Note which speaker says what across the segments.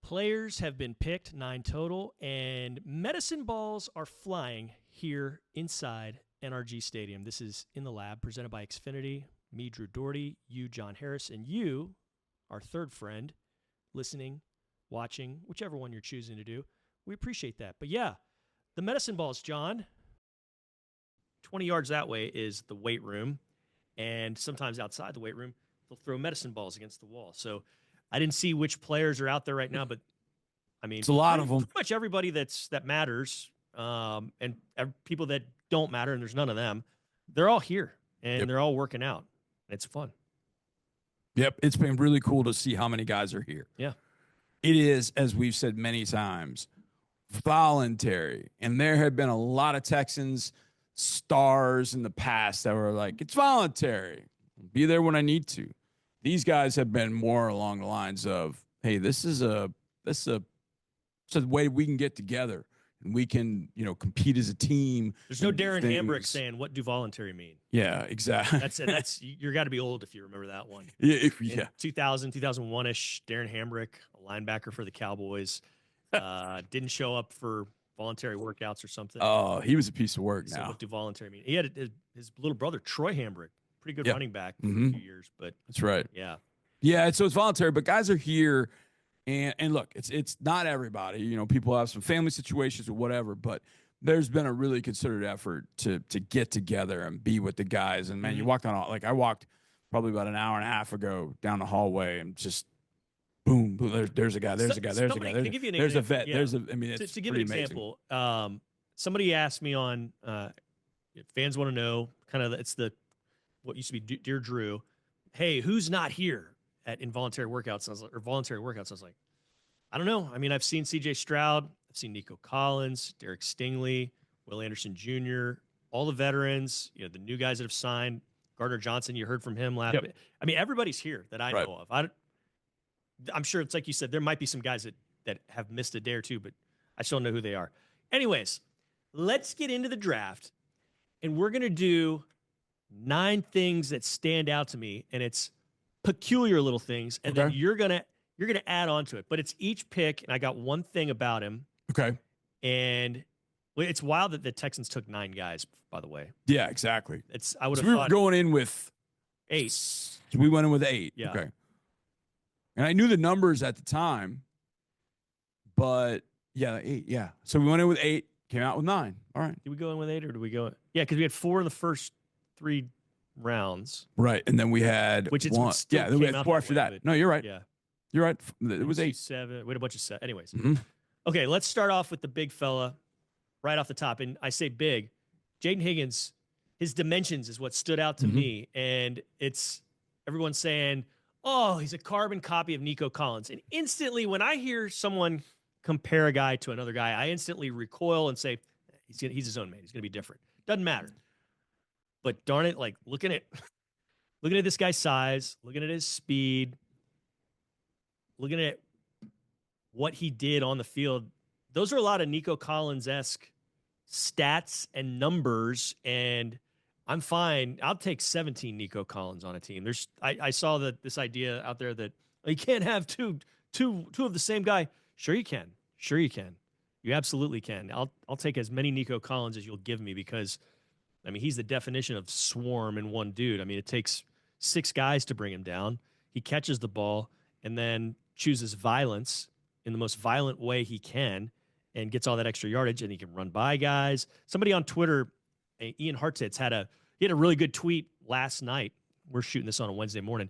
Speaker 1: Players have been picked, 9 total, and medicine balls are flying here inside NRG Stadium. This is In the Lab, presented by Xfinity. Me, Drew Dougherty, you, John Harris, and you, our third friend, listening, watching, whichever one you're choosing to do. We appreciate that. But yeah, the medicine balls, John, 20 yards that way is the weight room, and sometimes outside the weight room, they'll throw medicine balls against the wall. So I didn't see which players are out there right now, but I mean,
Speaker 2: it's a lot of them.
Speaker 1: Pretty much everybody that matters, and people that don't matter, and there's none of them. They're all here, and they're all working out. It's fun.
Speaker 2: Yep, it's been really cool to see how many guys are here.
Speaker 1: Yeah,
Speaker 2: it is, as we've said many times, voluntary, and there have been a lot of Texans stars in the past that were like, "It's voluntary. Be there when I need to." These guys have been more along the lines of, hey, this is a way we can get together and we can, compete as a team.
Speaker 1: There's no Darren Hambrick saying, "What do voluntary mean?"
Speaker 2: Yeah, exactly.
Speaker 1: That's you're got to be old if you remember that one.
Speaker 2: Yeah.
Speaker 1: 2000, 2001-ish, Darren Hambrick, a linebacker for the Cowboys, didn't show up for voluntary workouts or something.
Speaker 2: Oh, he was a piece of work
Speaker 1: So
Speaker 2: now.
Speaker 1: what do voluntary mean? He had his little brother, Troy Hambrick, pretty good running back for a few years. But
Speaker 2: that's right.
Speaker 1: Yeah.
Speaker 2: Yeah, so it's voluntary, but guys are here, and look, it's not everybody. People have some family situations or whatever, but there's been a really concerted effort to get together and be with the guys. And, man, you walked I walked probably about an hour and a half ago down the hallway and just boom, there's a guy, there's a guy, there's a guy, there's a vet,
Speaker 1: yeah.
Speaker 2: To
Speaker 1: give an example, somebody asked me on fans want to know it's what used to be Dear Drew, hey, who's not here at involuntary workouts? Voluntary workouts. I was like, I don't know. I mean, I've seen C.J. Stroud, I've seen Nico Collins, Derek Stingley, Will Anderson Jr., all the veterans, the new guys that have signed. Gardner Johnson, you heard from him last.
Speaker 2: Yep.
Speaker 1: I mean, everybody's here that I know of. I'm sure it's like you said, there might be some guys that have missed a day or two, but I still don't know who they are. Anyways, let's get into the draft, and we're going to do 9 things that stand out to me, and it's peculiar little things, and then you're gonna add on to it. But it's each pick, and I got one thing about him.
Speaker 2: Okay.
Speaker 1: And it's wild that the Texans took 9 guys, by the way.
Speaker 2: Yeah, exactly.
Speaker 1: I would have
Speaker 2: thought
Speaker 1: we
Speaker 2: were going in with
Speaker 1: 8.
Speaker 2: So we went in with 8.
Speaker 1: Yeah.
Speaker 2: Okay. And I knew the numbers at the time, but 8. Yeah. So we went in with 8, came out with 9. All right.
Speaker 1: Did we go in with 8 or did we go? Yeah, because we had 4 in the first 3 rounds.
Speaker 2: Right. And then we had
Speaker 1: which
Speaker 2: one.
Speaker 1: Yeah,
Speaker 2: then we had 4 after that. No, you're right.
Speaker 1: Yeah.
Speaker 2: You're right. It was 8.
Speaker 1: 7. We had a bunch of 7. Anyways.
Speaker 2: Mm-hmm.
Speaker 1: Okay, let's start off with the big fella right off the top. And I say big. Jaden Higgins, his dimensions is what stood out to me. And it's everyone saying, oh, he's a carbon copy of Nico Collins. And instantly when I hear someone compare a guy to another guy, I instantly recoil and say, he's his own man. He's going to be different. Doesn't matter. But darn it, like looking at this guy's size, looking at his speed, looking at what he did on the field, those are a lot of Nico Collins-esque stats and numbers, and I'm fine. I'll take 17 Nico Collins on a team. I saw this idea out there that you can't have two of the same guy. Sure you can. Sure you can. You absolutely can. I'll take as many Nico Collins as you'll give me because, I mean, he's the definition of swarm in one dude. I mean, it takes 6 guys to bring him down. He catches the ball and then chooses violence in the most violent way he can and gets all that extra yardage, and he can run by guys. Somebody on Twitter, Ian Hartitz, had a really good tweet last night. We're shooting this on a Wednesday morning.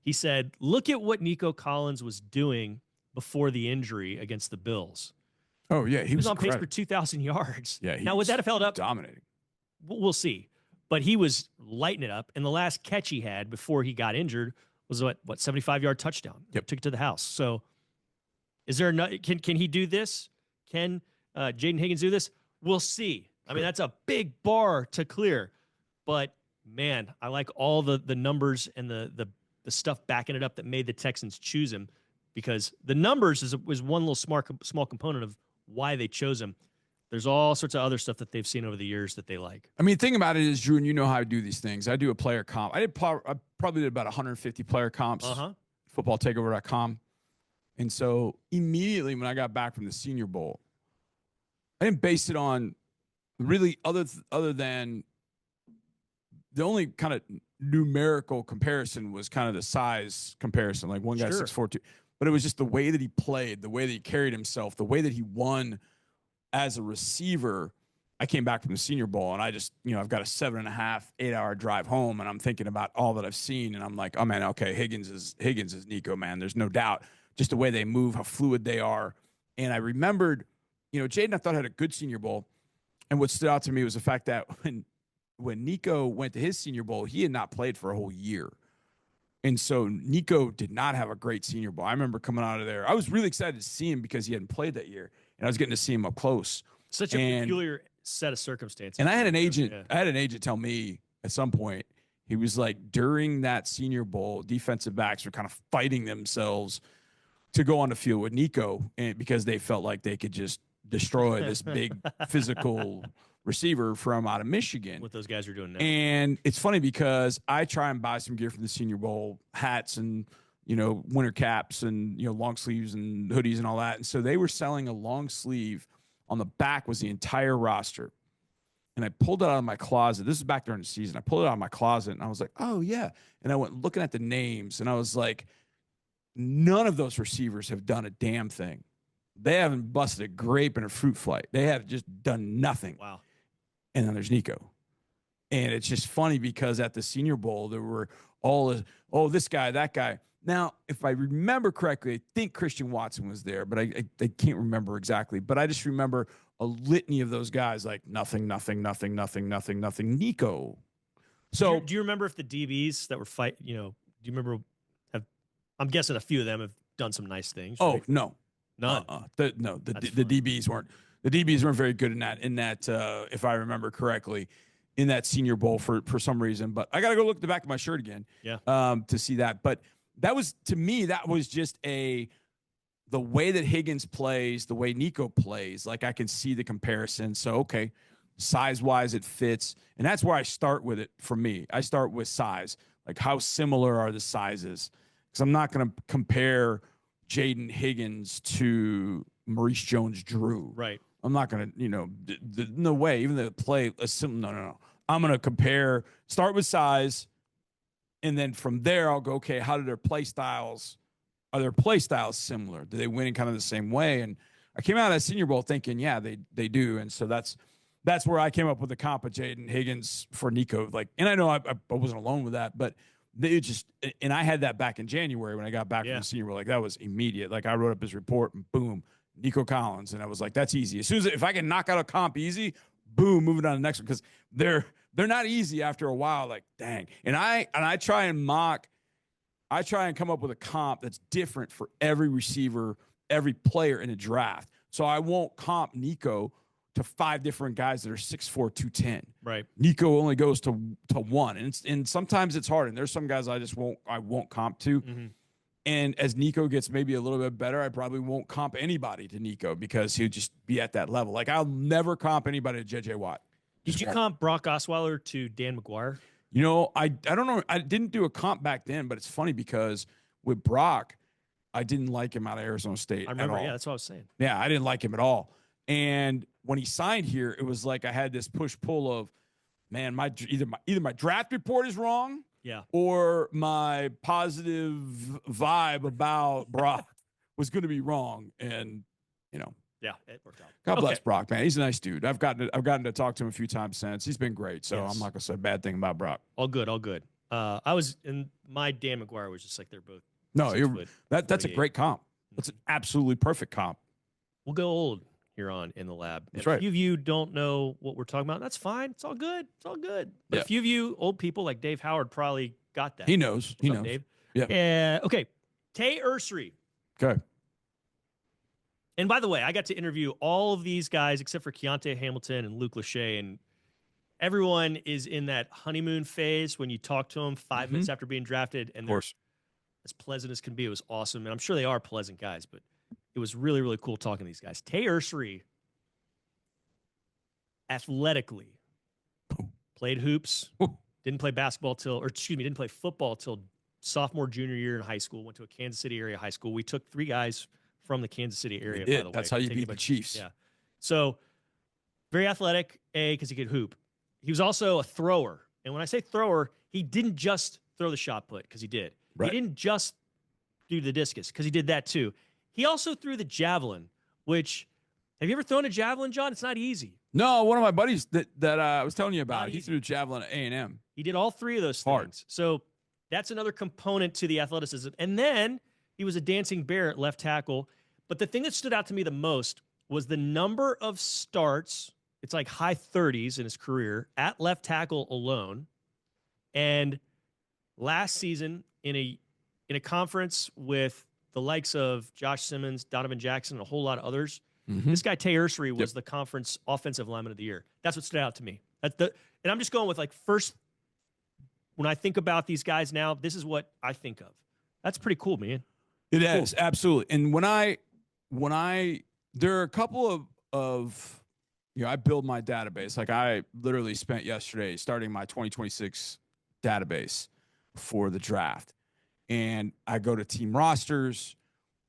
Speaker 1: He said, look at what Nico Collins was doing before the injury against the Bills.
Speaker 2: Oh, yeah. He was
Speaker 1: on pace for 2,000 yards.
Speaker 2: Yeah.
Speaker 1: Now, would that have held up?
Speaker 2: Dominating.
Speaker 1: We'll see. But he was lighting it up. And the last catch he had before he got injured was what 75-yard touchdown.
Speaker 2: Yep.
Speaker 1: Took it to the house. So is there can he do this? Can Jaden Higgins do this? We'll see. I mean, that's a big bar to clear. But, man, I like all the numbers and the stuff backing it up that made the Texans choose him, because the numbers was one little small component of why they chose him. There's all sorts of other stuff that they've seen over the years that they like.
Speaker 2: I mean, the thing about it is, Drew, and you know how I do these things. I do a player comp. I probably did about 150 player comps, footballtakeover.com. And so immediately when I got back from the Senior Bowl, I didn't base it on really other than the only kind of numerical comparison was kind of the size comparison. Like one guy 6'4", 2, but it was just the way that he played, the way that he carried himself, the way that he won as a receiver. I came back from the Senior Bowl and I just, I've got a 7.5, 8-hour drive home and I'm thinking about all that I've seen. And I'm like, oh man, okay, Higgins is Nico, man. There's no doubt. Just the way they move, how fluid they are. And I remembered, Jaden, I thought had a good Senior Bowl. And what stood out to me was the fact that when Nico went to his Senior Bowl, he had not played for a whole year. And so Nico did not have a great Senior Bowl. I remember coming out of there. I was really excited to see him because he hadn't played that year. And I was getting to see him up close.
Speaker 1: Such a peculiar set of circumstances.
Speaker 2: And I had an agent tell me at some point, he was like, during that Senior Bowl, defensive backs were kind of fighting themselves to go on the field with Nico because they felt like they could just destroy this big physical receiver from out of Michigan.
Speaker 1: What those guys are doing now.
Speaker 2: And it's funny because I try and buy some gear from the Senior Bowl, hats and, winter caps and, long sleeves and hoodies and all that. And so they were selling a long sleeve. On the back was the entire roster. And I pulled it out of my closet. This is back during the season. I pulled it out of my closet and I was like, oh yeah. And I went looking at the names and I was like, none of those receivers have done a damn thing. They haven't busted a grape in a fruit fly. They have just done nothing.
Speaker 1: Wow.
Speaker 2: And then there's Nico. And it's just funny because at the Senior Bowl, there were this guy, that guy. Now, if I remember correctly, I think Christian Watson was there, but I can't remember exactly. But I just remember a litany of those guys like nothing, Nico. So
Speaker 1: do you remember if the DBs that were do you remember I'm guessing a few of them have done some nice things.
Speaker 2: Oh,
Speaker 1: right?
Speaker 2: no.
Speaker 1: None.
Speaker 2: The DBs weren't. The DBs weren't very good in that if I remember correctly, in that Senior Bowl for some reason. But I got to go look at the back of my shirt again to see that. But that was, to me, that was just the way that Higgins plays, the way Nico plays. Like I can see the comparison. So, okay, size-wise it fits. And that's where I start with it for me. I start with size. Like how similar are the sizes? Because I'm not going to compare Jaden Higgins to Maurice Jones-Drew.
Speaker 1: Right.
Speaker 2: I'm not going to, no way, even the play, no. I'm going to start with size, and then from there I'll go, okay, how do their play styles, are their play styles similar? Do they win in kind of the same way? And I came out of that Senior Bowl thinking, yeah, they do. And so that's where I came up with the comp of Jaden Higgins for Nico. Like, and I know I wasn't alone with that, but and I had that back in January when I got back from the Senior Bowl. Like that was immediate. Like I wrote up his report and boom, Nico Collins. And I was like, that's easy. As soon as, if I can knock out a comp easy, boom, moving on to the next one. Cause they're not easy after a while. Like, dang. And I try and come up with a comp that's different for every receiver, every player in a draft. So I won't comp Nico to 5 different guys that are 6'4", 210.
Speaker 1: Right.
Speaker 2: Nico only goes to one. And sometimes it's hard. And there's some guys I won't comp to. Mm-hmm. And as Nico gets maybe a little bit better, I probably won't comp anybody to Nico because he'll just be at that level. Like I'll never comp anybody to J.J. Watt.
Speaker 1: Did you comp Brock Osweiler to Dan McGuire?
Speaker 2: I don't know. I didn't do a comp back then, but it's funny because with Brock, I didn't like him out of Arizona State.
Speaker 1: I remember.
Speaker 2: At all.
Speaker 1: Yeah, that's what I was saying.
Speaker 2: Yeah, I didn't like him at all. And when he signed here, it was like I had this push-pull of, man, either my draft report is wrong, or my positive vibe about Brock was going to be wrong. And
Speaker 1: yeah, it worked out.
Speaker 2: God bless Brock, man. He's a nice dude. I've gotten to talk to him a few times since. He's been great. So I'm not going to say a bad thing about Brock.
Speaker 1: All good. I was in my Dan McGuire was just like they're both.
Speaker 2: No, that's a great comp. That's an absolutely perfect comp.
Speaker 1: We'll go old here on In the Lab.
Speaker 2: That's
Speaker 1: if
Speaker 2: right.
Speaker 1: A few of you don't know what we're talking about, that's fine. It's all good. But a few of you old people like Dave Howard probably got that.
Speaker 2: He knows. He knows.
Speaker 1: Dave.
Speaker 2: Yeah.
Speaker 1: Okay. Tay Ursary.
Speaker 2: Okay.
Speaker 1: And by the way, I got to interview all of these guys except for Keontae Hamilton and Luke Lachey, and everyone is in that honeymoon phase when you talk to them 5 minutes after being drafted, and they're as pleasant as can be. It was awesome, and I'm sure they are pleasant guys, but it was really, really cool talking to these guys. Tay Ursary, athletically, played hoops, didn't play football till sophomore, junior year in high school, went to a Kansas City area high school. We took 3 guys from the Kansas City area, by the way.
Speaker 2: That's how you beat the Chiefs.
Speaker 1: Yeah. So very athletic, because he could hoop. He was also a thrower. And when I say thrower, he didn't just throw the shot put, because he did.
Speaker 2: Right.
Speaker 1: He didn't just do the discus, because he did that too. He also threw the javelin, which, have you ever thrown a javelin, John? It's not easy.
Speaker 2: No, one of my buddies that I was telling you about, he threw javelin at A&M.
Speaker 1: He did all 3 of those things. So that's another component to the athleticism. And then he was a dancing bear at left tackle. But the thing that stood out to me the most was the number of starts. It's like high 30s in his career at left tackle alone. And last season in a conference with the likes of Josh Simmons, Donovan Jackson, and a whole lot of others, this guy, Tay Ursery, was the conference offensive lineman of the year. That's what stood out to me. And I'm just going with, like, first, when I think about these guys now, this is what I think of. That's pretty cool, man.
Speaker 2: It is, absolutely. And when I there are a couple of I build my database. Like, I literally spent yesterday starting my 2026 database for the draft. And I go to team rosters.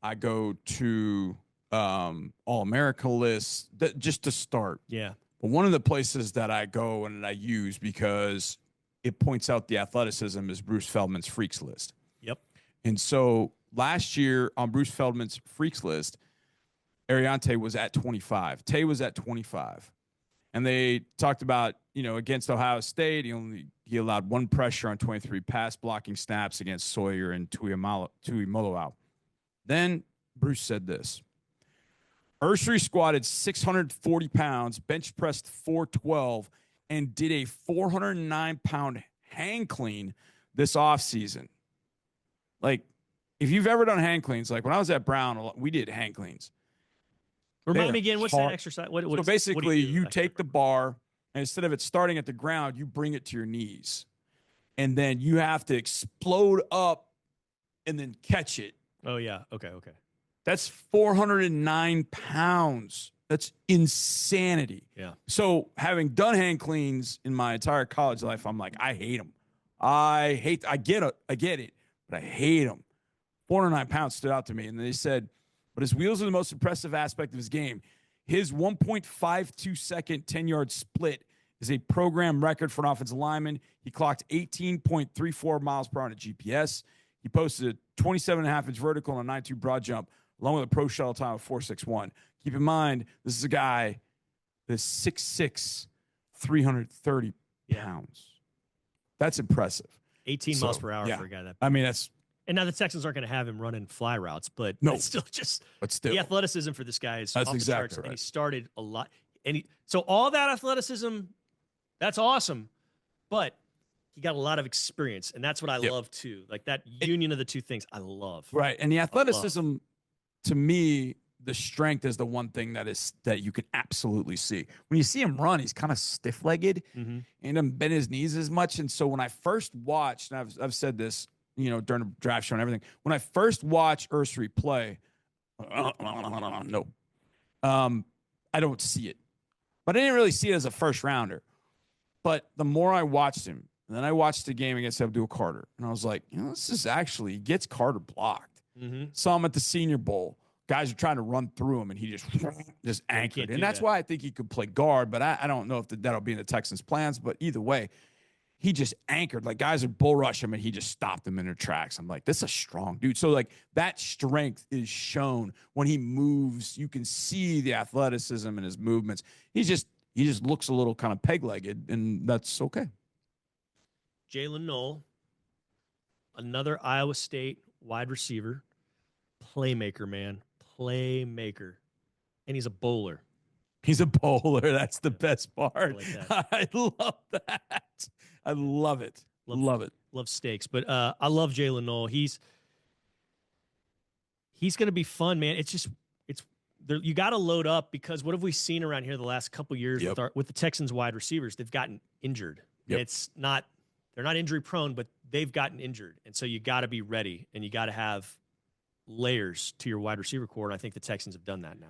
Speaker 2: I go to All-America lists just to start.
Speaker 1: Yeah.
Speaker 2: But one of the places that I go and I use, because it points out the athleticism, is Bruce Feldman's Freaks list.
Speaker 1: Yep. And
Speaker 2: so last year on Bruce Feldman's Freaks list, Ariante was at 25. Tay was at 25. And they talked about, against Ohio State, he allowed 1 pressure on 23 pass blocking snaps against Sawyer and Tuimoloau. Then Bruce said this: Ursery squatted 640 pounds, bench pressed 412, and did a 409-pound hang clean this offseason. Like, if you've ever done hang cleans, like when I was at Brown, we did hang cleans.
Speaker 1: Remind me again, what's that exercise?
Speaker 2: So basically, you take the bar, and instead of it starting at the ground, you bring it to your knees. And then you have to explode up and then catch it.
Speaker 1: Oh, yeah. Okay.
Speaker 2: That's 409 pounds. That's insanity.
Speaker 1: Yeah.
Speaker 2: So having done hang cleans in my entire college life, I'm like, I hate them. I get it, but I hate them. 409 pounds stood out to me. And they said, but his wheels are the most impressive aspect of his game. His 1.52 second 10-yard split is a program record for an offensive lineman. He clocked 18.34 miles per hour on a GPS. He posted a 27.5-inch vertical and a 9.2 broad jump, along with a pro shuttle time of 4.61. Keep in mind, this is a guy that's 6'6", 330 pounds. That's impressive.
Speaker 1: 18 miles per hour for a guy that.
Speaker 2: I mean, that's.
Speaker 1: And now the Texans aren't going to have him running fly routes, but it's still just.
Speaker 2: But still,
Speaker 1: the athleticism for this guy is
Speaker 2: that's
Speaker 1: off
Speaker 2: exactly
Speaker 1: the charts,
Speaker 2: right.
Speaker 1: and he started a lot. So all that athleticism, that's awesome, but he got a lot of experience, and that's what I love too. Like that union of the two things, I love.
Speaker 2: Right, and the athleticism, to me, the strength is the one thing that you can absolutely see. When you see him run, he's kind of stiff-legged and doesn't bend his knees as much. And so when I first watched, and I've said this, during the draft show and everything, when I first watched Ursery play, I don't see it. But I didn't really see it as a first rounder. But the more I watched him, and then I watched the game against Abdul Carter, and I was like, this is actually, he gets Carter blocked. Saw him at the Senior Bowl. Guys are trying to run through him, and he just anchored. And that's why I think he could play guard, but I don't know if that'll be in the Texans' plans. But either way, he just anchored. Like, guys would bull rush him, and he just stopped them in their tracks. I'm like, this is a strong dude. So, like, that strength is shown when he moves. You can see the athleticism in his movements. He just looks a little kind of peg-legged, and that's okay.
Speaker 1: Jalen Knoll, another Iowa State wide receiver, playmaker, man. Playmaker. And he's a bowler.
Speaker 2: He's a bowler. That's the best part.
Speaker 1: I like that.
Speaker 2: I love that. I love it. Love it.
Speaker 1: Love steaks. But I love Jalen Knoll. He's going to be fun, man. It's you got to load up, because what have we seen around here the last couple years with the Texans wide receivers? They've gotten injured. Yep. They're not injury prone, but they've gotten injured. And so you got to be ready, and you got to have layers to your wide receiver core. And I think the Texans have done that now.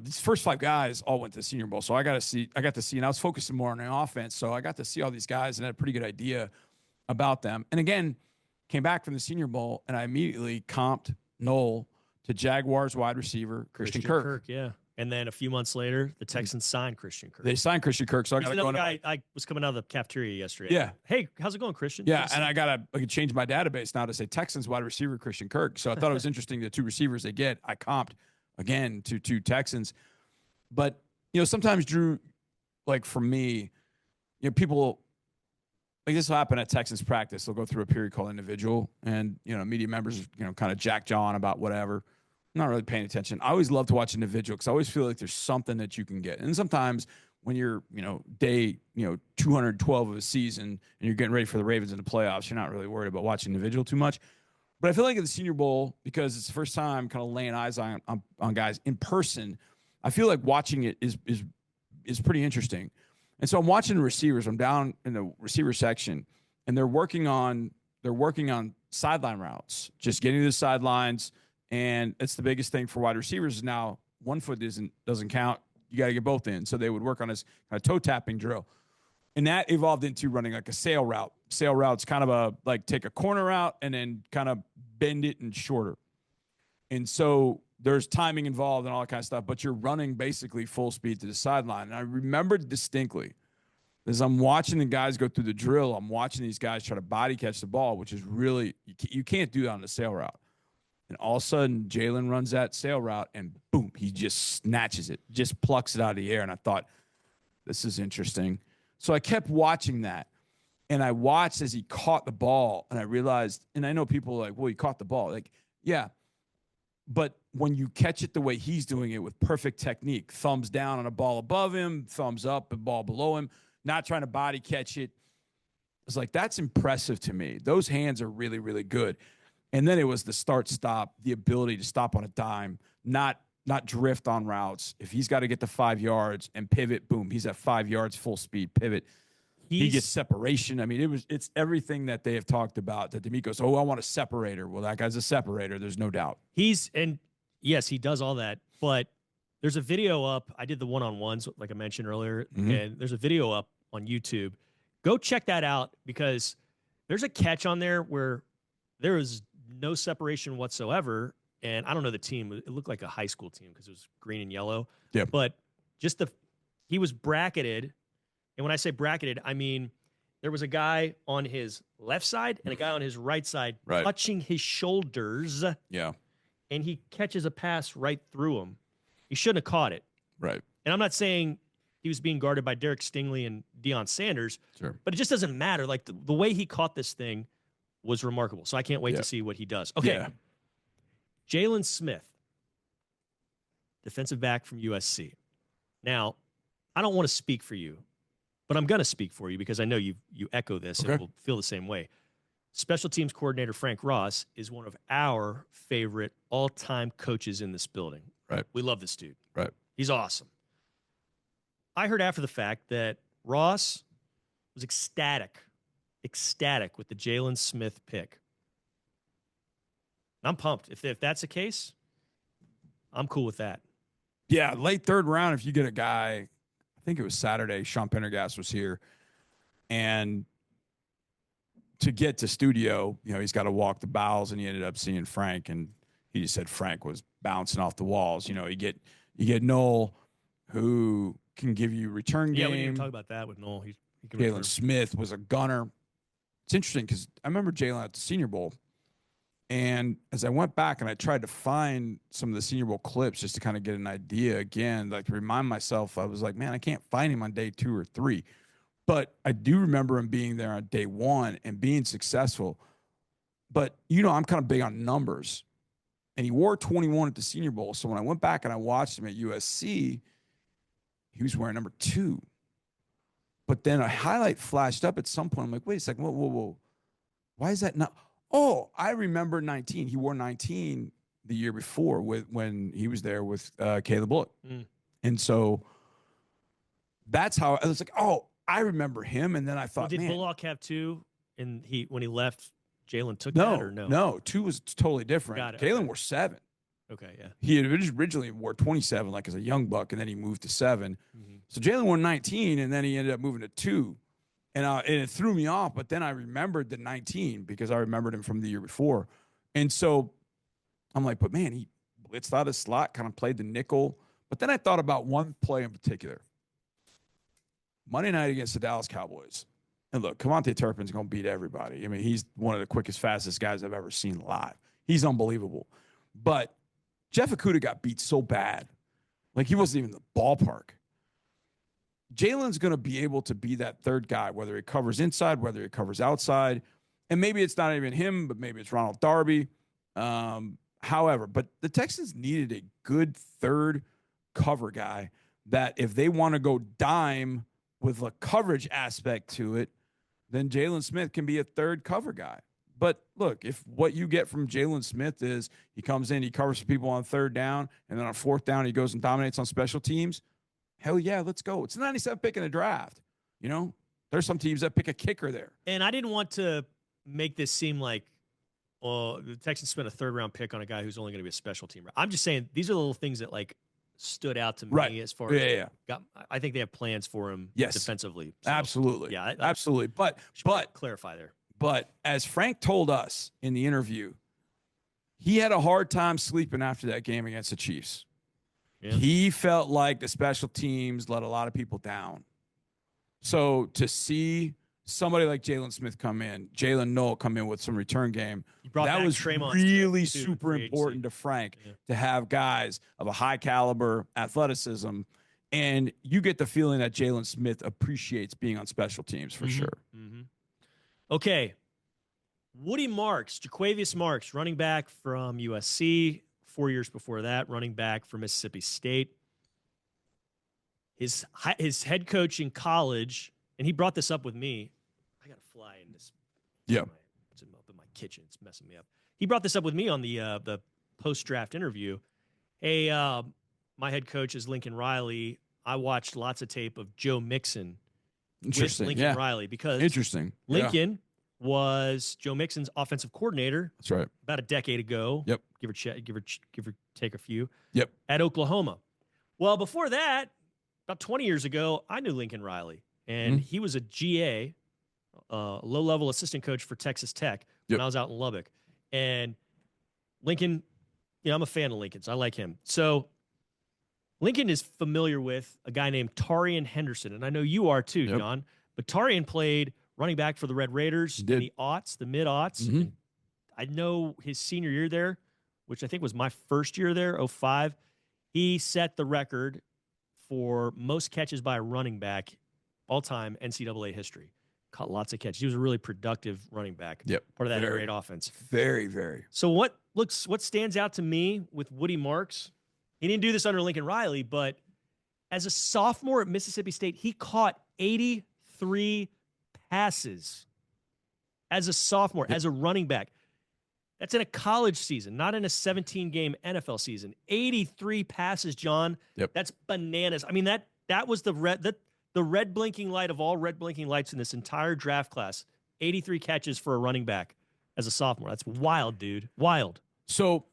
Speaker 2: These first 5 guys all went to the Senior Bowl. So I got to see, and I was focusing more on the offense. So I got to see all these guys and had a pretty good idea about them. And again, came back from the Senior Bowl, and I immediately comped Noel to Jaguars wide receiver Christian Kirk.
Speaker 1: Yeah. And then a few months later, the Texans signed Christian Kirk.
Speaker 2: They signed Christian Kirk, so I got to go.
Speaker 1: I was coming out of the cafeteria yesterday.
Speaker 2: Yeah.
Speaker 1: Hey, how's it going, Christian?
Speaker 2: Yeah, and I could change my database now to say Texans wide receiver Christian Kirk. So I thought it was interesting the two receivers they get. I comped again to two Texans, but sometimes Drew, like for me, people like this will happen at Texans practice. They'll go through a period called individual, and media members kind of jack John about whatever. I'm not really paying attention. I always love to watch individual because I always feel like there's something that you can get. And sometimes when you're day 212 of a season and you're getting ready for the Ravens in the playoffs, you're not really worried about watching individual too much. But I feel like at the Senior Bowl, because it's the first time kind of laying eyes on guys in person, I feel like watching it is pretty interesting. And so I'm watching the receivers. I'm down in the receiver section, and they're working on sideline routes, just getting to the sidelines. And it's the biggest thing for wide receivers now. One foot doesn't count. You got to get both in. So they would work on this kind of toe tapping drill, and that evolved into running like a sail route. Sail route's kind of take a corner out and then kind of bend it and shorter. And so there's timing involved and all that kind of stuff, but you're running basically full speed to the sideline. And I remember distinctly, as I'm watching the guys go through the drill, I'm watching these guys try to body catch the ball, which is really, you can't do that on the sail route. And all of a sudden, Jalen runs that sail route, and boom, he just snatches it, just plucks it out of the air. And I thought, this is interesting. So I kept watching that, and I watched as he caught the ball, and I realized, and I know people are like, well, he caught the ball. Like, yeah. But when you catch it the way he's doing it with perfect technique, thumbs down on a ball above him, thumbs up, a ball below him, not trying to body catch it, it's like, that's impressive to me. Those hands are really, really good. And then it was the start-stop, the ability to stop on a dime, not drift on routes. If he's got to get to 5 yards and pivot, boom, he's at 5 yards, full speed, pivot. He gets separation. I mean, it's everything that they have talked about. That D'Amico goes, I want a separator. Well, that guy's a separator. There's no doubt.
Speaker 1: And yes, he does all that. But there's a video up. I did the one-on-ones, like I mentioned earlier, and there's a video up on YouTube. Go check that out, because there's a catch on there where there is no separation whatsoever. And I don't know the team. It looked like a high school team because it was green and yellow.
Speaker 2: Yeah.
Speaker 1: But just he was bracketed. And when I say bracketed, I mean there was a guy on his left side and a guy on his right side touching his shoulders.
Speaker 2: Yeah.
Speaker 1: And he catches a pass right through him. He shouldn't have caught it.
Speaker 2: Right.
Speaker 1: And I'm not saying he was being guarded by Derek Stingley and Deion Sanders.
Speaker 2: Sure.
Speaker 1: But it just doesn't matter. Like the way he caught this thing was remarkable. So I can't wait to see what he does. Okay.
Speaker 2: Yeah.
Speaker 1: Jalen Smith, defensive back from USC. Now, I don't want to speak for you, but I'm going to speak for you because I know you echo this and will feel the same way. Special teams coordinator Frank Ross is one of our favorite all-time coaches in this building.
Speaker 2: Right.
Speaker 1: We love this dude.
Speaker 2: Right.
Speaker 1: He's awesome. I heard after the fact that Ross was ecstatic with the Jalen Smith pick. I'm pumped. If that's the case, I'm cool with that.
Speaker 2: Yeah, late third round, if you get a guy, I think it was Saturday, Sean Pendergast was here, and to get to studio, he's got to walk the bowels, and he ended up seeing Frank, and he just said Frank was bouncing off the walls. You get Noel, who can give you return game.
Speaker 1: Yeah, we didn't even talk about that with Noel. He can
Speaker 2: Jalen Smith was a gunner. It's interesting because I remember Jalen at the Senior Bowl, and as I went back and I tried to find some of the Senior Bowl clips just to kind of get an idea again, like to remind myself, I was like, man, I can't find him on day 2 or 3. But I do remember him being there on day 1 and being successful. But, I'm kind of big on numbers. And he wore 21 at the Senior Bowl. So when I went back and I watched him at USC, he was wearing number 2. But then a highlight flashed up at some point. I'm like, wait a second, whoa. Why is that not? Oh, I remember 19. He wore 19 the year before when he was there with Caleb Bullock. And so that's how I was like, oh, I remember him. And then I thought,
Speaker 1: did
Speaker 2: man,
Speaker 1: Bullock have 2? And when he left, Jalen took that or no?
Speaker 2: No, 2 was totally different.
Speaker 1: Got it.
Speaker 2: Jalen wore 7.
Speaker 1: Okay, yeah.
Speaker 2: He had originally wore 27, like as a young buck, and then he moved to 7. So Jalen wore 19, and then he ended up moving to 2. And it threw me off. But then I remembered the 19 because I remembered him from the year before. And so I'm like, but man, he blitzed out his slot, kind of played the nickel. But then I thought about one play in particular. Monday night against the Dallas Cowboys. And look, Cavante Turpin's going to beat everybody. I mean, he's one of the quickest, fastest guys I've ever seen live. He's unbelievable. But Jeff Okudah got beat so bad. Like, he wasn't even in the ballpark. Jalen's going to be able to be that third guy, whether he covers inside, whether he covers outside. And maybe it's not even him, but maybe it's Ronald Darby. However, but the Texans needed a good third cover guy that if they want to go dime with a coverage aspect to it, then Jalen Smith can be a third cover guy. But look, if what you get from Jalen Smith is he comes in, he covers for people on third down, and then on fourth down, he goes and dominates on special teams, hell yeah, let's go. It's the 97th pick in the draft. You know, there's some teams that pick a kicker there.
Speaker 1: And I didn't want to make this seem like, well, the Texans spent a third-round pick on a guy who's only going to be a special teamer. I'm just saying these are the little things that, like, stood out to me as far as I think they have plans for him defensively. So,
Speaker 2: absolutely.
Speaker 1: Yeah,
Speaker 2: absolutely. But
Speaker 1: clarify there.
Speaker 2: But as Frank told us in the interview, he had a hard time sleeping after that game against the Chiefs. Yeah. He felt like the special teams let a lot of people down. So to see somebody like Jalen Smith come in, Jalen Noel come in with some return game, that was really super important to Frank to have guys of a high caliber athleticism. And you get the feeling that Jalen Smith appreciates being on special teams for sure.
Speaker 1: Mm-hmm. Okay. Woody Marks, Jaquavius Marks, running back from USC, 4 years before that, running back for Mississippi State. His head coach in college, and he brought this up with me. I got to fly in this.
Speaker 2: Yeah.
Speaker 1: It's up in my kitchen. It's messing me up. He brought this up with me on the post-draft interview. Hey, my head coach is Lincoln Riley. I watched lots of tape of Joe Mixon with Lincoln Riley because Lincoln was Joe Mixon's offensive coordinator.
Speaker 2: That's right.
Speaker 1: About a decade ago.
Speaker 2: Yep.
Speaker 1: Give or take a few.
Speaker 2: Yep.
Speaker 1: At Oklahoma. Well, before that, about 20 years ago, I knew Lincoln Riley, and he was a GA, low-level assistant coach for Texas Tech when I was out in Lubbock. And Lincoln, I'm a fan of Lincoln, so I like him. So Lincoln is familiar with a guy named Tarian Henderson, and I know you are too, John. But Tarian played running back for the Red Raiders in the mid-aughts. Mm-hmm. I know his senior year there, which I think was my first year there, 2005, he set the record for most catches by a running back all-time NCAA history. Caught lots of catches. He was a really productive running back.
Speaker 2: Yep.
Speaker 1: Part of that air raid offense.
Speaker 2: Very, very.
Speaker 1: So what stands out to me with Woody Marks, he didn't do this under Lincoln Riley, but as a sophomore at Mississippi State, he caught 83 passes as a sophomore, as a running back. That's in a college season, not in a 17-game NFL season. 83 passes, John.
Speaker 2: Yep.
Speaker 1: That's bananas. I mean, that was the red blinking light of all red blinking lights in this entire draft class. 83 catches for a running back as a sophomore. That's wild, dude. Wild.
Speaker 2: So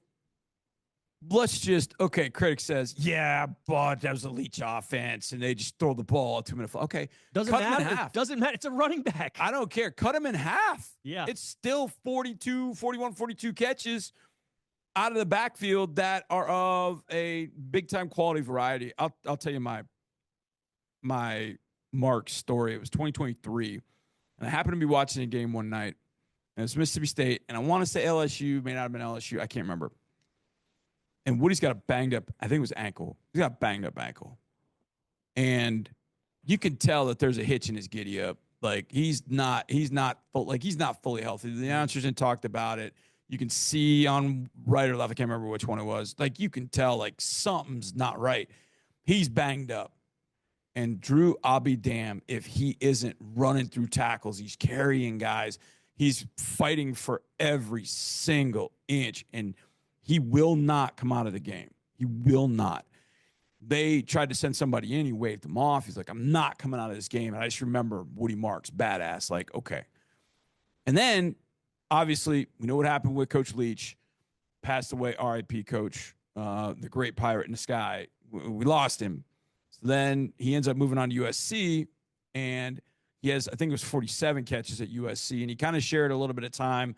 Speaker 2: let's just, critic says, yeah, but that was a Leach offense, and they just throw the ball 2 minutes. Okay,
Speaker 1: cut him in half. Doesn't matter. It's a running back.
Speaker 2: I don't care. Cut him in half.
Speaker 1: Yeah.
Speaker 2: It's still 41, 42 catches out of the backfield that are of a big-time quality variety. I'll tell you my Mark story. It was 2023, and I happened to be watching a game one night, and it's Mississippi State, and I want to say LSU, may not have been LSU. I can't remember. And Woody's got a banged up, I think it was ankle. He's got a banged up ankle. And you can tell that there's a hitch in his giddy up. Like he's not fully healthy. The announcers didn't talked about it. You can see on right or left, I can't remember which one it was. Like you can tell like something's not right. He's banged up. And Drew, I'll be damned if he isn't running through tackles. He's carrying guys. He's fighting for every single inch. And he will not come out of the game. He will not. They tried to send somebody in. He waved them off. He's like, I'm not coming out of this game. And I just remember Woody Marks, badass, like, okay. And then, obviously, we know what happened with Coach Leach. Passed away, R.I.P. Coach, the great pirate in the sky. We lost him. So then he ends up moving on to USC, and He has, I think it was 47 catches at USC, and he kind of shared a little bit of time.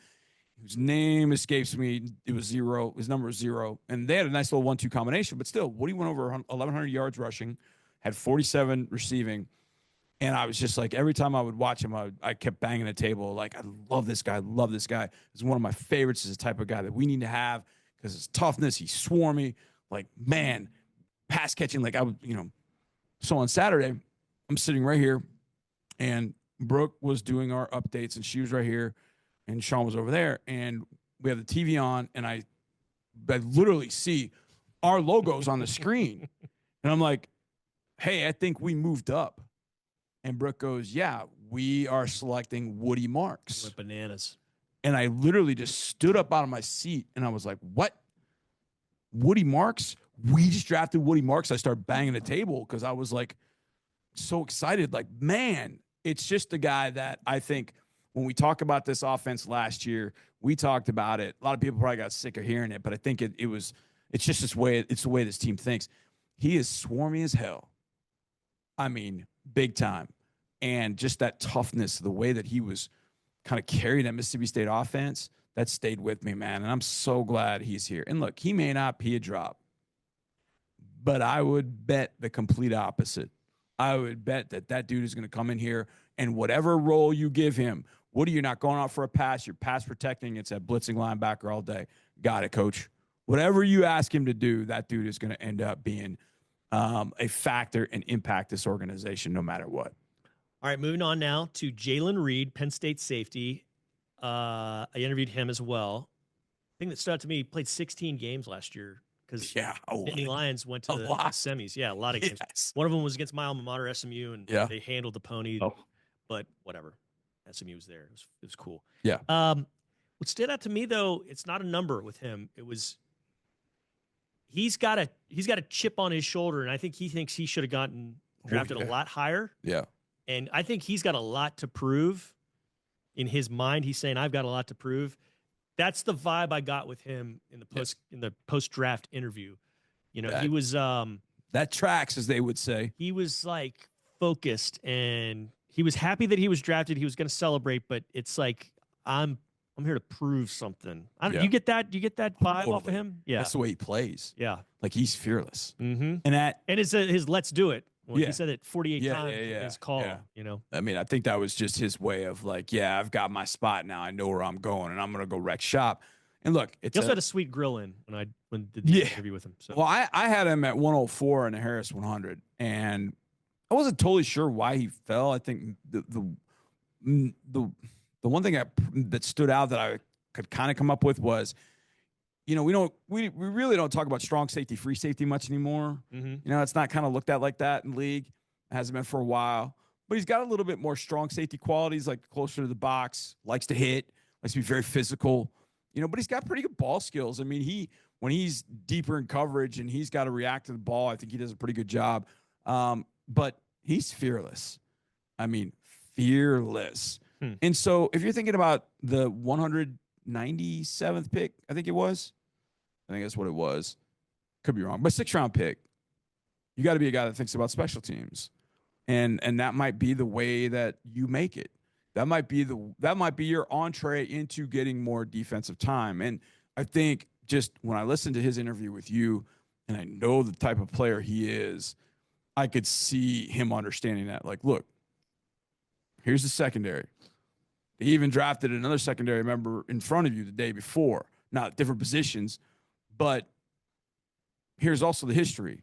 Speaker 2: His name escapes me. It was 0. His number was 0. And they had a nice little 1-2 combination, but still, Woody went over 1,100 yards rushing, had 47 receiving. And I was just like, every time I would watch him, I kept banging the table. Like, I love this guy. I love this guy. He's one of my favorites. He's the type of guy that we need to have because his toughness, he's swarmy. Like, man, pass catching. Like, I would, So on Saturday, I'm sitting right here, and Brooke was doing our updates, and she was right here, and Sean was over there. And we have the TV on, and I literally see our logos on the screen. And I'm like, hey, I think we moved up. And Brooke goes, yeah, we are selecting Woody Marks.
Speaker 1: What bananas.
Speaker 2: And I literally just stood up out of my seat, and I was like, what? Woody Marks? We just drafted Woody Marks. I started banging the table because I was like so excited. Like, man, it's just the guy that I think when we talk about this offense last year, we talked about it. A lot of people probably got sick of hearing it, but I think it's just this way. It's the way this team thinks. He is swarmy as hell. I mean, big time. And just that toughness, the way that he was kind of carrying that Mississippi State offense, that stayed with me, man. And I'm so glad he's here. And look, he may not be a drop, but I would bet the complete opposite. I would bet that dude is going to come in here, and whatever role you give him, Woody, you're not going out for a pass. You're pass protecting. It's that blitzing linebacker all day. Got it, coach. Whatever you ask him to do, that dude is going to end up being a factor and impact this organization no matter what.
Speaker 1: All right, moving on now to Jalen Reed, Penn State safety. I interviewed him as well. The thing that stood out to me, he played 16 games last year because Nittany Lions went to the semis. Yeah, a lot of games.
Speaker 2: Yes.
Speaker 1: One of them was against my alma mater, SMU, and they handled the pony. But whatever. SMU was there. It was cool.
Speaker 2: Yeah.
Speaker 1: What stood out to me, though, it's not a number with him. It was he's got a chip on his shoulder, and I think he thinks he should have gotten drafted a lot higher.
Speaker 2: Yeah.
Speaker 1: And I think he's got a lot to prove. In his mind, he's saying, I've got a lot to prove. That's the vibe I got with him in the post-draft interview. He was
Speaker 2: that tracks, as they would say.
Speaker 1: He was like focused, and he was happy that he was drafted. He was going to celebrate, but it's like I'm here to prove something. Do you get that? Do you get that vibe off of him? Yeah,
Speaker 2: that's the way he plays.
Speaker 1: Yeah,
Speaker 2: like he's fearless.
Speaker 1: Mm-hmm.
Speaker 2: And
Speaker 1: it's his "Let's do it." Well, he said it 48 times in his call.
Speaker 2: Yeah. I mean, I think that was just his way of like, yeah, I've got my spot now. I know where I'm going, and I'm going to go wreck shop. And look, he
Speaker 1: also had a sweet grill in when did the interview with him. So.
Speaker 2: Well, I had him at 104 in the Harris 100, and I wasn't totally sure why he fell. I think the one thing that stood out that I could kind of come up with was, we really don't talk about strong safety, free safety much anymore.
Speaker 1: Mm-hmm.
Speaker 2: It's not kind of looked at like that in the league. It hasn't been for a while. But he's got a little bit more strong safety qualities, like closer to the box, likes to hit, likes to be very physical. But he's got pretty good ball skills. I mean, when he's deeper in coverage and he's got to react to the ball, I think he does a pretty good job. But he's fearless. I mean, fearless. And so if you're thinking about the 197th pick, I think that's what it was. Could be wrong, but 6th round pick. You got to be a guy that thinks about special teams, and that might be the way that you make it. That might be your entree into getting more defensive time. And I think just when I listened to his interview with you, and I know the type of player he is, I could see him understanding that. Like, look, here's the secondary. They even drafted another secondary member in front of you the day before. Not different positions, but here's also the history.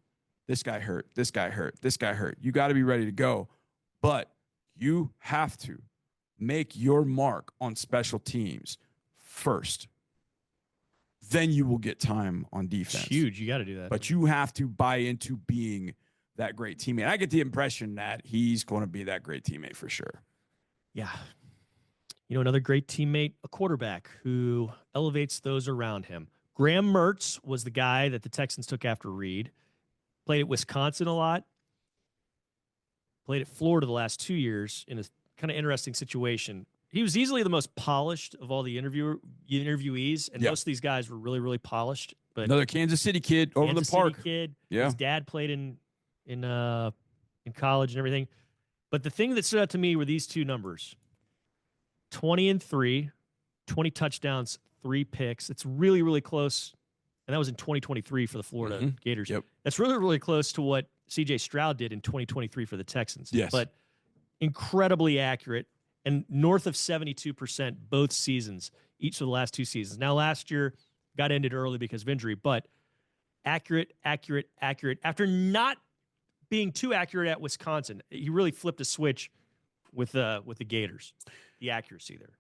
Speaker 2: This guy hurt. This guy hurt. This guy hurt. You got to be ready to go. But you have to make your mark on special teams first. Then you will get time on defense.
Speaker 1: It's huge. You got to do that.
Speaker 2: But you have to buy into being that great teammate. I get the impression that he's going to be that great teammate for sure.
Speaker 1: Yeah. Another great teammate, a quarterback who elevates those around him. Graham Mertz was the guy that the Texans took after Reed. Played at Wisconsin a lot. Played at Florida the last 2 years in a kind of interesting situation. He was easily the most polished of all the interviewees, and most of these guys were really, really polished. But
Speaker 2: another Kansas City kid over the park.
Speaker 1: Kid.
Speaker 2: Yeah.
Speaker 1: His dad played in college and everything. But the thing that stood out to me were these two numbers: 20-3, 20 touchdowns, 3 picks. It's really, really close. And that was in 2023 for the Florida Gators.
Speaker 2: Yep.
Speaker 1: That's really, really close to what C.J. Stroud did in 2023 for the Texans.
Speaker 2: Yes.
Speaker 1: But incredibly accurate and north of 72% both seasons, each of the last 2 seasons. Now, last year got ended early because of injury, but accurate. After not being too accurate at Wisconsin, he really flipped a switch with the Gators, the accuracy there.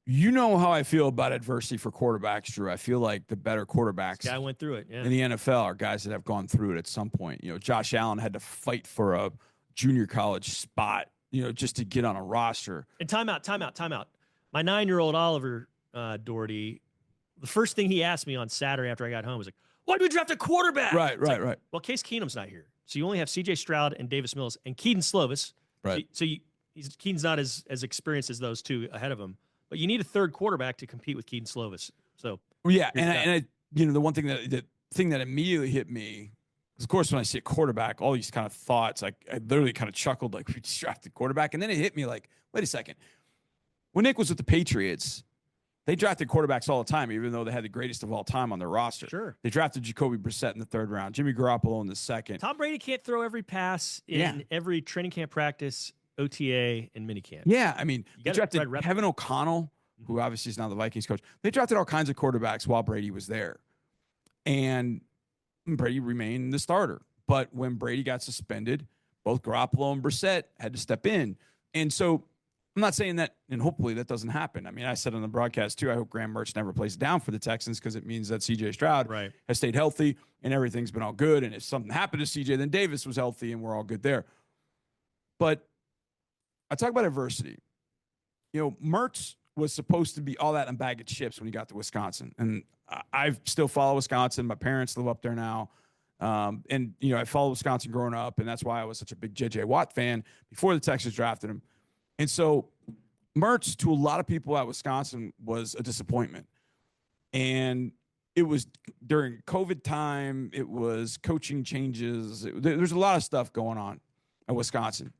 Speaker 2: You know how I feel about adversity for quarterbacks, Drew. I feel like the better quarterbacks
Speaker 1: I went through it
Speaker 2: in the NFL are guys that have gone through it at some point. You know, Josh Allen had to fight for a junior college spot, just to get on a roster.
Speaker 1: And timeout. My 9-year-old Oliver Dougherty, the first thing he asked me on Saturday after I got home was like, why did we draft a quarterback?
Speaker 2: Right.
Speaker 1: Well, Case Keenum's not here. So you only have C.J. Stroud and Davis Mills and Keaton Slovis.
Speaker 2: Right.
Speaker 1: So Keaton's not as experienced as those two ahead of him. But you need a third quarterback to compete with Keaton Slovis. So
Speaker 2: yeah, and the one thing that immediately hit me, because of course when I see a quarterback, all these kind of thoughts, like I literally kind of chuckled, like we just drafted quarterback, and then it hit me like, wait a second, when Nick was with the Patriots, they drafted quarterbacks all the time, even though they had the greatest of all time on their roster.
Speaker 1: Sure,
Speaker 2: they drafted Jacoby Brissett in the 3rd round, Jimmy Garoppolo in the 2nd.
Speaker 1: Tom Brady can't throw every pass in every training camp practice, OTA, and minicamp.
Speaker 2: Yeah, I mean, they drafted Kevin O'Connell, who obviously is now the Vikings coach. They drafted all kinds of quarterbacks while Brady was there. And Brady remained the starter. But when Brady got suspended, both Garoppolo and Brissett had to step in. And so I'm not saying that, and hopefully that doesn't happen. I mean, I said on the broadcast too, I hope Graham Mertz never plays down for the Texans because it means that C.J. Stroud has stayed healthy and everything's been all good. And if something happened to C.J., then Davis was healthy and we're all good there. But I talk about adversity. Mertz was supposed to be all that in a bag of chips when he got to Wisconsin. And I still follow Wisconsin. My parents live up there now. And I followed Wisconsin growing up, and that's why I was such a big J.J. Watt fan before the Texans drafted him. And so Mertz, to a lot of people at Wisconsin, was a disappointment. And it was during COVID time. It was coaching changes. There's a lot of stuff going on at Wisconsin.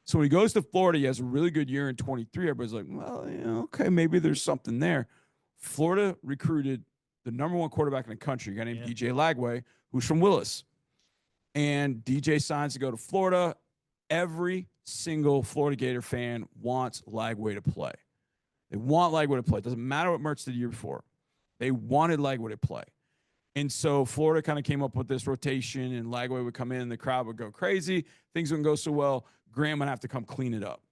Speaker 2: So when he goes to Florida, he has a really good year in 23. Everybody's like, well, okay, maybe there's something there. Florida recruited the #1 quarterback in the country, a guy named DJ Lagway, who's from Willis. And DJ signs to go to Florida. Every single Florida Gator fan wants Lagway to play. They want Lagway to play. It doesn't matter what Mertz did the year before. They wanted Lagway to play. And so Florida kind of came up with this rotation, and Lagway would come in, and the crowd would go crazy. Things wouldn't go so well. Graham would have to come clean it up.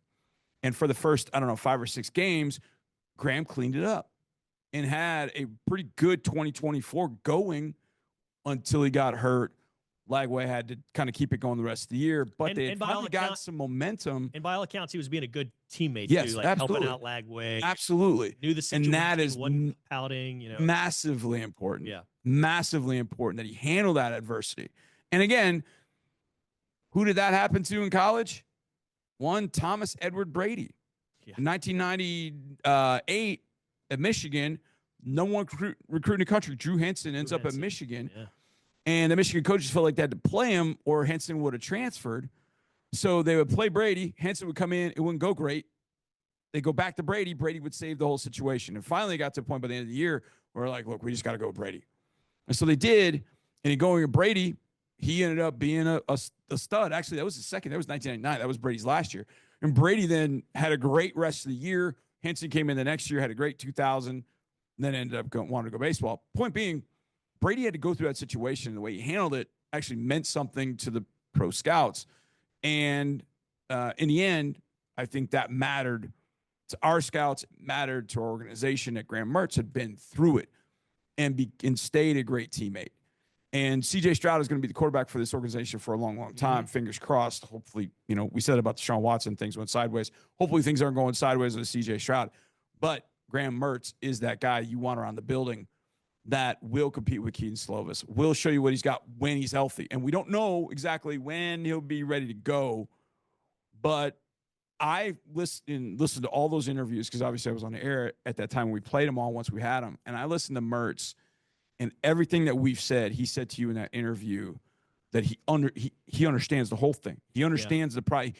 Speaker 2: And for the first, 5 or 6 games, Graham cleaned it up and had a pretty good 2024 going until he got hurt. Lagway had to kind of keep it going the rest of the year, but they had finally gotten some momentum.
Speaker 1: And by all accounts, he was being a good teammate
Speaker 2: too,
Speaker 1: like
Speaker 2: absolutely.
Speaker 1: Helping out Lagway.
Speaker 2: Absolutely.
Speaker 1: Knew the situation,
Speaker 2: and that is
Speaker 1: wasn't pouting,
Speaker 2: massively important.
Speaker 1: Yeah.
Speaker 2: Massively important that he handled that adversity. And again, who did that happen to in college? One, Thomas Edward Brady. Yeah. In 1998 at Michigan, #1 recruit in the country, Drew Henson, ends up at Michigan.
Speaker 1: Yeah.
Speaker 2: And the Michigan coaches felt like they had to play him or Henson would have transferred. So they would play Brady. Henson would come in. It wouldn't go great. They go back to Brady. Brady would save the whole situation. And finally got to a point by the end of the year where like, look, we just got to go with Brady. And so they did. And in going with Brady, he ended up being a stud. Actually, that was his second. That was 1999. That was Brady's last year. And Brady then had a great rest of the year. Henson came in the next year, had a great 2000, then ended up wanting to go baseball. Point being, Brady had to go through that situation. The way he handled it actually meant something to the pro scouts. And in the end, I think that mattered to our scouts, it mattered to our organization that Graham Mertz had been through it and stayed a great teammate. And C.J. Stroud is going to be the quarterback for this organization for a long, long time. Mm-hmm. Fingers crossed. Hopefully, we said about Deshaun Watson, things went sideways. Hopefully things aren't going sideways with C.J. Stroud. But Graham Mertz is that guy you want around the building that will compete with Keaton Slovis, will show you what he's got when he's healthy. And we don't know exactly when he'll be ready to go. But I listened to all those interviews because obviously I was on the air at that time when we played them all once we had them. And I listened to Mertz. And everything that we've said, he said to you in that interview that he understands the whole thing. He understands the pride.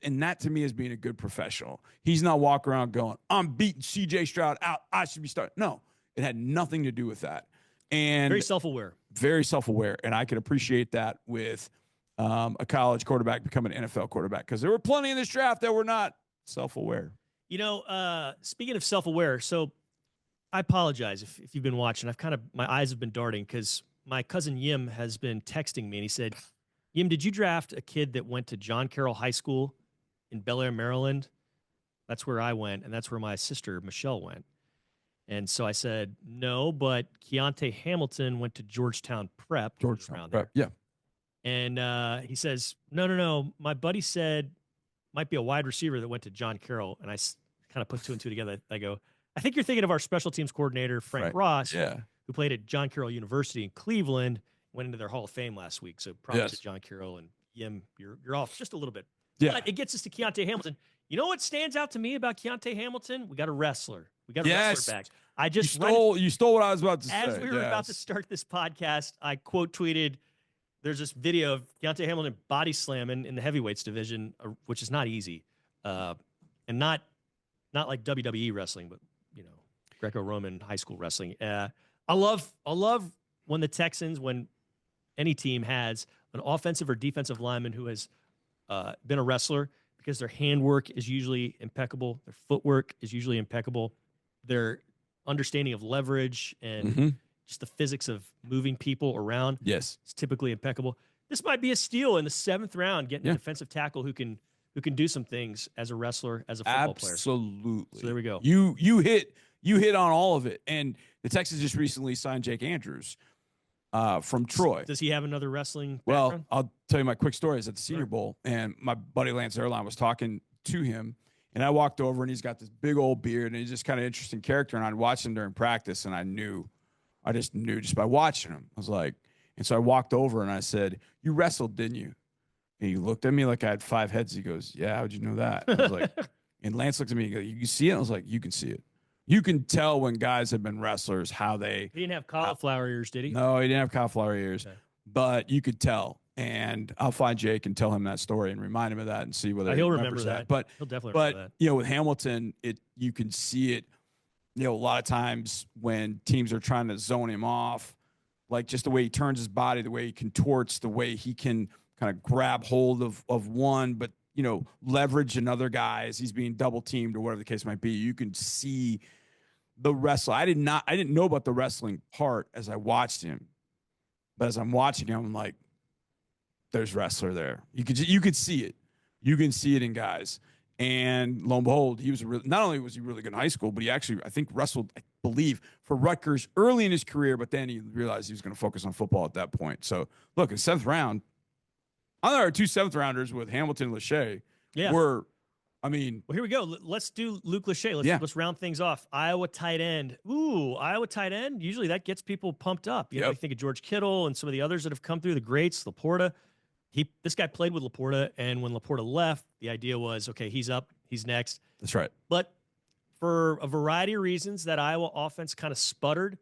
Speaker 2: And that to me is being a good professional. He's not walking around going, I'm beating CJ Stroud out, I should be starting. No, it had nothing to do with that. And
Speaker 1: very self-aware.
Speaker 2: Very self-aware. And I could appreciate that with a college quarterback becoming an NFL quarterback, because there were plenty in this draft that were not self-aware.
Speaker 1: You know, speaking of self-aware, so I apologize if you've been watching. My eyes have been darting because my cousin Yim has been texting me, and he said, Yim, did you draft a kid that went to John Carroll High School in Bel Air, Maryland? That's where I went, and that's where my sister Michelle went. And so I said, no, but Keontae Hamilton went to Georgetown Prep.
Speaker 2: Georgetown Prep, yeah.
Speaker 1: And he says, no. My buddy said might be a wide receiver that went to John Carroll. And I kind of put two and two together. I go, I think you're thinking of our special teams coordinator, Frank Ross, who played at John Carroll University in Cleveland, went into their Hall of Fame last week. So props to John Carroll. And Yim, you're off just a little bit.
Speaker 2: Yeah.
Speaker 1: But it gets us to Keontae Hamilton. You know what stands out to me about Keontae Hamilton? We got a wrestler. We got a wrestler back.
Speaker 2: You stole what I was about to say.
Speaker 1: As we were about to start this podcast, I quote tweeted, there's this video of Keontae Hamilton body slamming in the heavyweights division, which is not easy. And not like WWE wrestling, but, Greco-Roman high school wrestling. I love when the Texans, when any team has an offensive or defensive lineman who has been a wrestler, because their handwork is usually impeccable. Their footwork is usually impeccable. Their understanding of leverage and just the physics of moving people around is typically impeccable. This might be a steal in the 7th round, getting a defensive tackle who can do some things as a wrestler, as a football player.
Speaker 2: Absolutely.
Speaker 1: So there we go.
Speaker 2: You hit on all of it. And the Texans just recently signed Jake Andrews from Troy.
Speaker 1: Does he have another wrestling
Speaker 2: background?
Speaker 1: background?
Speaker 2: I'll tell you my quick story. Is at the Senior Bowl, and my buddy Lance Airline was talking to him, and I walked over, and he's got this big old beard, and he's just kind of interesting character, and I'd watched him during practice, and I just knew just by watching him. I was like, and so I walked over, and I said, you wrestled, didn't you? And he looked at me like I had 5 heads. He goes, yeah, how'd you know that? I was like, and Lance looked at me and goes, you see it? I was like, you can see it. You can tell when guys have been wrestlers how they.
Speaker 1: He didn't have cauliflower ears, did he?
Speaker 2: No, he didn't have cauliflower ears, but you could tell. And I'll find Jake and tell him that story and remind him of that and see whether
Speaker 1: he'll remember that.
Speaker 2: But
Speaker 1: he'll definitely remember that.
Speaker 2: With Hamilton, you can see it. A lot of times when teams are trying to zone him off, like just the way he turns his body, the way he contorts, the way he can kind of grab hold of one, but leverage another guy as he's being double teamed or whatever the case might be. You can see the wrestler. I didn't know about the wrestling part as I watched him, but as I'm watching him, I'm like, there's wrestler there. You could see it. You can see it in guys. And lo and behold, he was not only was he really good in high school, but he actually, I think, wrestled, I believe, for Rutgers early in his career, but then he realized he was going to focus on football at that point. So look, in 7th round, I thought our 2 7th-rounders with Hamilton and Lachey were, well,
Speaker 1: here we go. Let's do Luke Lachey. Let's round things off. Iowa tight end. Ooh, Iowa tight end. Usually that gets people pumped up. You think of George Kittle and some of the others that have come through, the greats, Laporta. This guy played with Laporta, and when Laporta left, the idea was, okay, he's up, he's next.
Speaker 2: That's right.
Speaker 1: But for a variety of reasons, that Iowa offense kind of sputtered,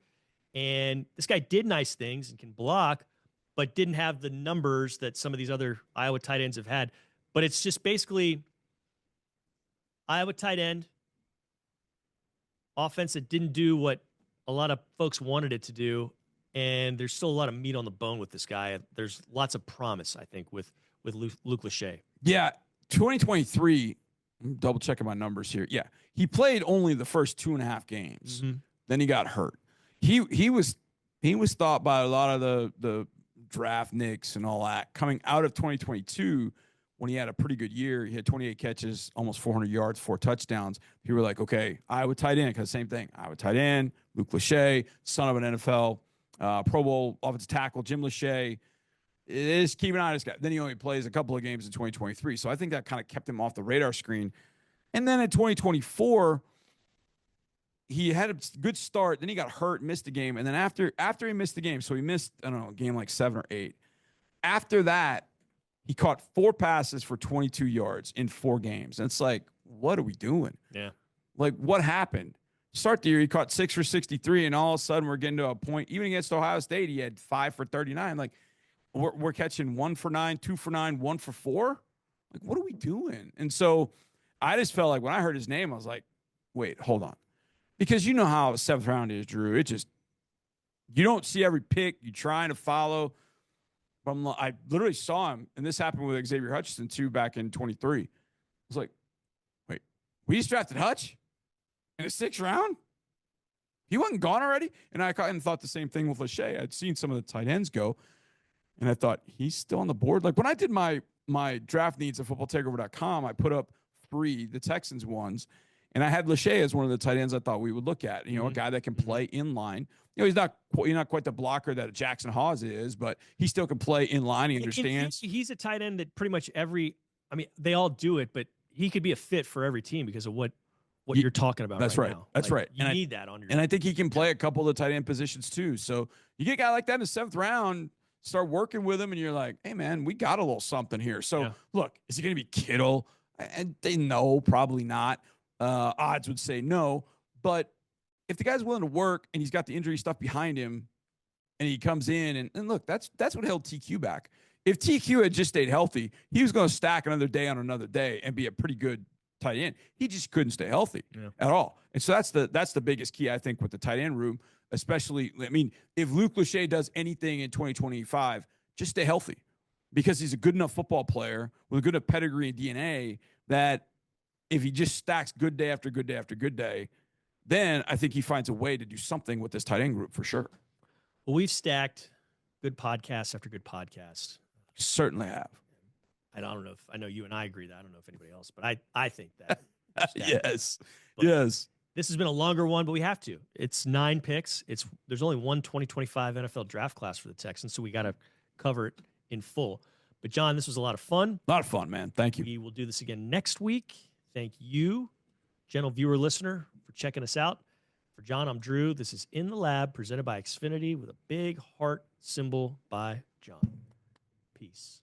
Speaker 1: and this guy did nice things and can block, but didn't have the numbers that some of these other Iowa tight ends have had. But it's just basically Iowa tight end, offense that didn't do what a lot of folks wanted it to do, and there's still a lot of meat on the bone with this guy. There's lots of promise, I think, with Luke Lachey.
Speaker 2: Yeah, 2023, I'm double-checking my numbers here. Yeah, he played only the first 2.5 games. Mm-hmm. Then he got hurt. He was thought by a lot of the draft nicks and all that coming out of 2022 when he had a pretty good year. He had 28 catches, almost 400 yards, 4 touchdowns. People were like, okay, Iowa tight end, because same thing. Iowa tight end, Luke Lachey, son of an NFL Pro Bowl offensive tackle, Jim Lachey. It is keep an eye on this guy. Then he only plays a couple of games in 2023. So I think that kind of kept him off the radar screen. And then in 2024, he had a good start. Then he got hurt, missed the game. And then after he missed the game, so he missed, I don't know, a game like 7 or 8. After that, he caught 4 passes for 22 yards in 4 games. And it's like, what are we doing?
Speaker 1: Yeah.
Speaker 2: Like, what happened? Start the year, he caught 6 for 63, and all of a sudden we're getting to a point, even against Ohio State, he had 5 for 39. Like, we're catching 1 for 9, 2 for 9, 1 for 4. Like, what are we doing? And so I just felt like when I heard his name, I was like, wait, hold on. Because you know how a 7th round is, Drew. It just, you don't see every pick. You're trying to follow. I literally saw him, and this happened with Xavier Hutchinson, too, back in 23. I was like, wait, we just drafted Hutch in the 6th round? He wasn't gone already? And I kind of thought the same thing with Lachey. I'd seen some of the tight ends go, and I thought, he's still on the board? Like, when I did my draft needs at footballtakeover.com, I put up 3, the Texans ones, and I had Lachey as one of the tight ends I thought we would look at. You know, a guy that can play in line. You know, he's not quite the blocker that Jackson Hawes is, but he still can play in line. He understands.
Speaker 1: He's a tight end that pretty much they all do it, but he could be a fit for every team because of what you're talking about.
Speaker 2: That's right.
Speaker 1: Now.
Speaker 2: That's right.
Speaker 1: You need that on your.
Speaker 2: And I think he can play a couple of the tight end positions too. So you get a guy like that in the 7th round, start working with him, and you're like, hey man, we got a little something here. So look, is it going to be Kittle? And they know probably not. Odds would say no, but if the guy's willing to work and he's got the injury stuff behind him and he comes in and look, that's what held TQ back. If TQ had just stayed healthy, he was going to stack another day on another day and be a pretty good tight end. He just couldn't stay healthy at all. And so that's the biggest key, I think, with the tight end room, especially, I mean, if Luke Lachey does anything in 2025, just stay healthy because he's a good enough football player with a good enough pedigree and DNA that if he just stacks good day after good day after good day, then I think he finds a way to do something with this tight end group for sure.
Speaker 1: Well, we've stacked good podcast after good podcast.
Speaker 2: Certainly have.
Speaker 1: I don't know if I know you and I agree that. I don't know if anybody else, but I think that.
Speaker 2: Yes.
Speaker 1: But
Speaker 2: yes.
Speaker 1: This has been a longer one, but we have to. It's 9 picks. There's only one 2025 NFL draft class for the Texans, so we got to cover it in full. But John, this was a lot of fun.
Speaker 2: A lot of fun, man. Thank you.
Speaker 1: We will do this again next week. Thank you, gentle viewer listener, for checking us out. For John, I'm Drew. This is In the Lab, presented by Xfinity with a big heart symbol by John. Peace.